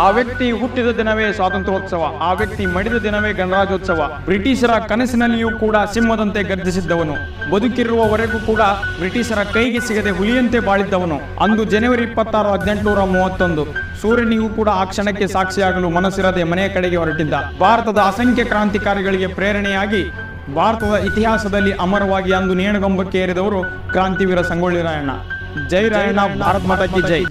ಆ ವ್ಯಕ್ತಿ ಹುಟ್ಟಿದ ದಿನವೇ ಸ್ವಾತಂತ್ರ್ಯೋತ್ಸವ, ಆ ವ್ಯಕ್ತಿ ಮಡಿದ ದಿನವೇ ಗಣರಾಜ್ಯೋತ್ಸವ. ಬ್ರಿಟಿಷರ ಕನಸಿನಲ್ಲಿಯೂ ಕೂಡ ಸಿಂಹದಂತೆ ಗರ್ಜಿಸಿದ್ದವನು, ಬದುಕಿರುವವರೆಗೂ ಕೂಡ ಬ್ರಿಟಿಷರ ಕೈಗೆ ಸಿಗದೆ ಹುಲಿಯಂತೆ ಬಾಳಿದ್ದವನು. ಅಂದು ಜನವರಿ 26, 1831 ಸೂರ್ಯನಿಗೂ ಕೂಡ ಆ ಕ್ಷಣಕ್ಕೆ ಸಾಕ್ಷಿಯಾಗಲು ಮನಸ್ಸಿರದೆ ಮನೆಯ ಕಡೆಗೆ ಹೊರಟಿದ್ದ. ಭಾರತದ ಅಸಂಖ್ಯ ಕ್ರಾಂತಿಕಾರಿಗಳಿಗೆ ಪ್ರೇರಣೆಯಾಗಿ ಭಾರತದ ಇತಿಹಾಸದಲ್ಲಿ ಅಮರವಾಗಿ ಅಂದು ನೇಣುಗಂಬಕ್ಕೆ ಏರಿದವರು ಕ್ರಾಂತಿವೀರ ಸಂಗೊಳ್ಳಿ ರಾಯಣ್ಣ. ಜೈ ರಾಯಣ್ಣ, ಭಾರತ್ ಮಾತಾ ಕಿ ಜೈ.